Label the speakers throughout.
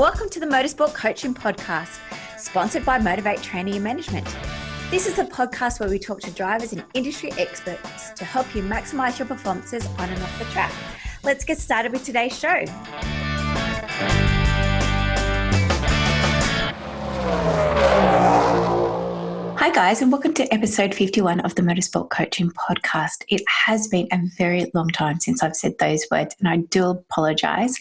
Speaker 1: Welcome to the Motorsport Coaching Podcast, sponsored by MotiV8 Training and Management. This is a podcast where we talk to drivers and industry experts to help you maximize your performances on and off the track. Let's get started with today's show. Hi guys, and welcome to episode 51 of the Motorsport Coaching Podcast. It has been a very long time since I've said those words, and I do apologize.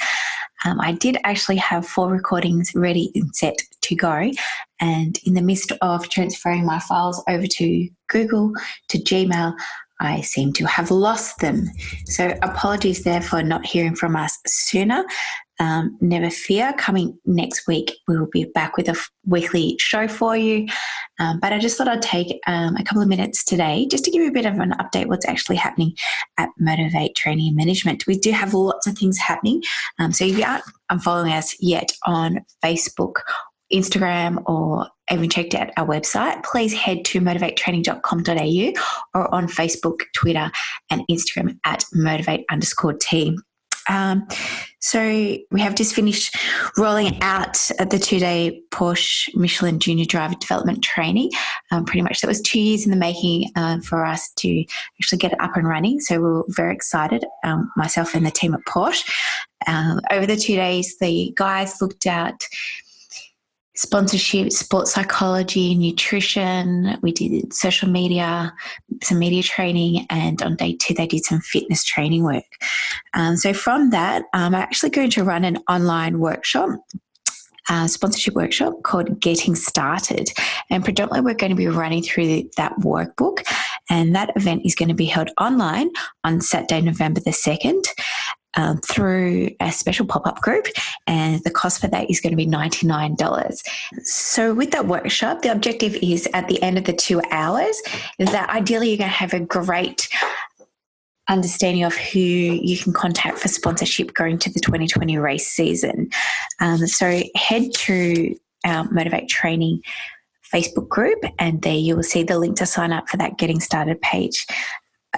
Speaker 1: I did actually have 4 recordings ready and set to go, and in the midst of transferring my files over to Google, to Gmail, I seem to have lost them. So apologies there for not hearing from us sooner. Never fear, coming next week, we will be back with a weekly show for you. But I just thought I'd take a couple of minutes today just to give you a bit of an update what's actually happening at MotiV8 Training and Management. We do have lots of things happening. So if you aren't following us yet on Facebook, Instagram, or even checked out our website, please head to motivatetraining.com.au or on Facebook, Twitter, and Instagram at motivate_T. So we have just finished rolling out the 2-day Porsche Michelin Junior Driver Development Training. Pretty much that was 2 years in the making for us to actually get it up and running. So we were very excited, myself and the team at Porsche. Over the 2 days, the guys looked at sponsorship, sports psychology, nutrition. We did social media, some media training, and on day 2 they did some fitness training work. So from that, I'm actually going to run an online workshop, sponsorship workshop called Getting Started, and predominantly we're going to be running through that workbook, and that event is going to be held online on Saturday, November the 2nd. Through a special pop-up group, and the cost for that is going to be $99. So with that workshop, the objective is at the end of the 2 hours is that ideally you're going to have a great understanding of who you can contact for sponsorship going to the 2020 race season. So head to our MotiV8 Training Facebook group, and there you will see the link to sign up for that Getting Started page.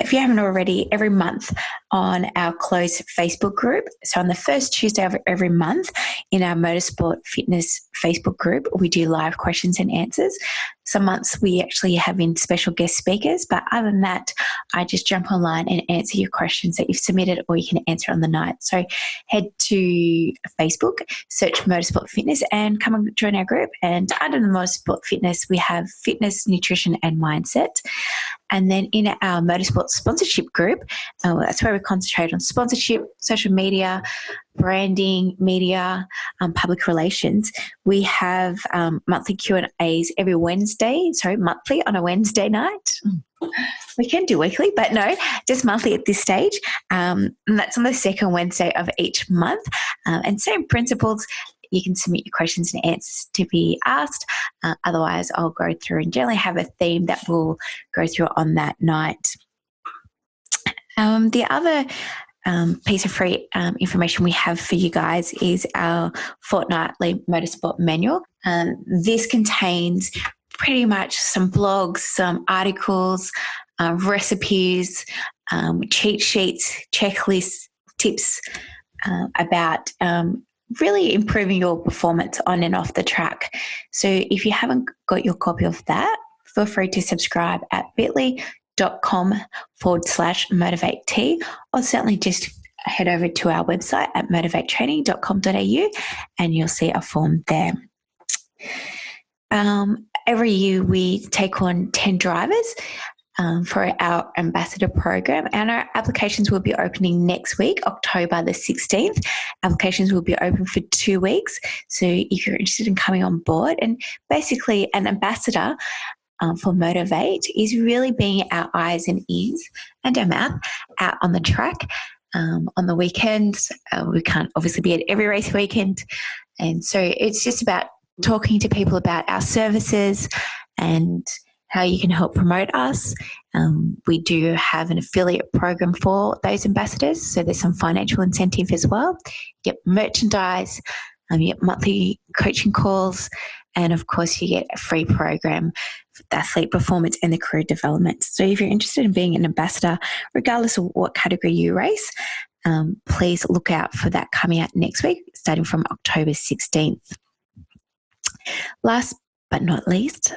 Speaker 1: If you haven't already, every month on our closed Facebook group, so on the first Tuesday of every month in our Motorsport Fitness Facebook group, we do live questions and answers. Some months we actually have in special guest speakers, but other than that, I just jump online and answer your questions that you've submitted, or you can answer on the night. So head to Facebook, search Motorsport Fitness, and come and join our group. And under the Motorsport Fitness, we have fitness, nutrition, and mindset. And then in our Motorsport Sponsorship group, that's where we concentrate on sponsorship, social media, branding, media, public relations. We have monthly Q&As every monthly on a Wednesday night. We can do weekly, but no, just monthly at this stage. And that's on the second Wednesday of each month. And same principles. You can submit your questions and answers to be asked. Otherwise, I'll go through and generally have a theme that we'll go through on that night. The other piece of free information we have for you guys is our fortnightly motorsport manual. This contains pretty much some blogs, some articles, recipes, cheat sheets, checklists, tips about really improving your performance on and off the track. So if you haven't got your copy of that, feel free to subscribe at bit.ly.com/motivate-t, or certainly just head over to our website at motivatetraining.com.au and you'll see a form there. Every year we take on 10 drivers for our ambassador program, and our applications will be opening next week, October the 16th. Applications will be open for 2 weeks. So if you're interested in coming on board, and basically an ambassador for MotiV8 is really being our eyes and ears and our mouth out on the track on the weekends. We can't obviously be at every race weekend. And so it's just about talking to people about our services and how you can help promote us. We do have an affiliate program for those ambassadors, so there's some financial incentive as well. You get merchandise, you get monthly coaching calls, and of course you get a free program for the athlete performance and the career development. So if you're interested in being an ambassador, regardless of what category you race, please look out for that coming out next week, starting from October 16th. Last but not least,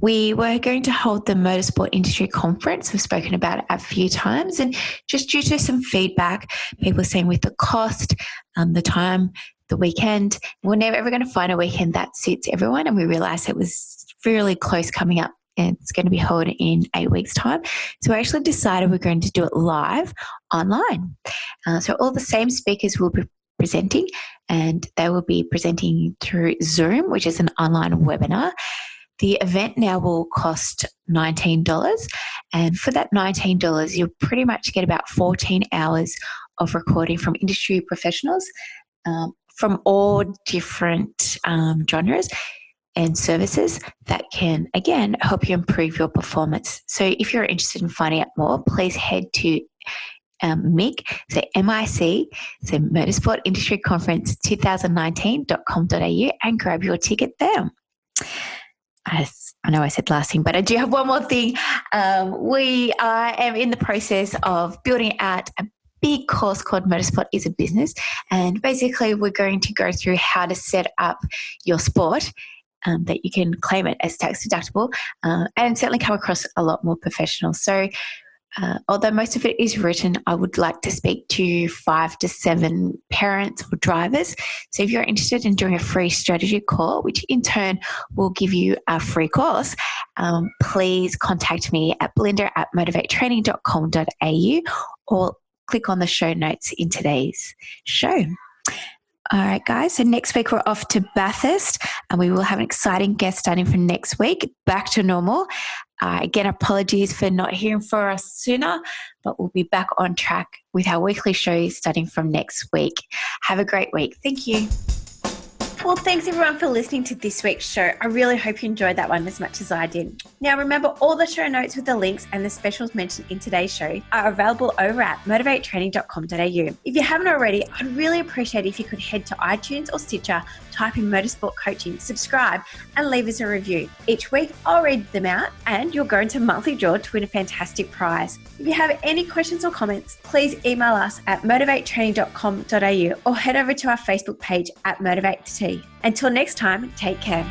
Speaker 1: we were going to hold the Motorsport Industry Conference. We've spoken about it a few times, and just due to some feedback, people are saying with the cost, the time, the weekend, we're never ever going to find a weekend that suits everyone, and we realised it was fairly close coming up. And it's going to be held in 8 weeks' time. So we actually decided we're going to do it live online. So all the same speakers will be presenting, and they will be presenting through Zoom, which is an online webinar. The event now will cost $19, and for that $19, you'll pretty much get about 14 hours of recording from industry professionals from all different genres and services that can, again, help you improve your performance. So if you're interested in finding out more, please head to MIC, so MIC, so Motorsport Industry Conference 2019.com.au and grab your ticket there. I know I said last thing, but I do have one more thing. We am in the process of building out a big course called Motorsport is a Business. And basically, we're going to go through how to set up your sport that you can claim it as tax deductible and certainly come across a lot more professional. So although most of it is written, I would like to speak to 5 to 7 parents or drivers. So if you're interested in doing a free strategy call, which in turn will give you a free course, please contact me at belinda@motivatetraining.com.au or click on the show notes in today's show. All right, guys. So next week we're off to Bathurst, and we will have an exciting guest starting from next week, back to normal. Again, apologies for not hearing from us sooner, but we'll be back on track with our weekly shows starting from next week. Have a great week. Thank you. Well, thanks everyone for listening to this week's show. I really hope you enjoyed that one as much as I did. Now, remember, all the show notes with the links and the specials mentioned in today's show are available over at MotiV8Training.com.au. If you haven't already, I'd really appreciate if you could head to iTunes or Stitcher, type in Motorsport Coaching, subscribe, and leave us a review. Each week, I'll read them out, and you'll go into monthly draw to win a fantastic prize. If you have any questions or comments, please email us at MotiV8Training.com.au or head over to our Facebook page at MotiV8T. Until next time, take care.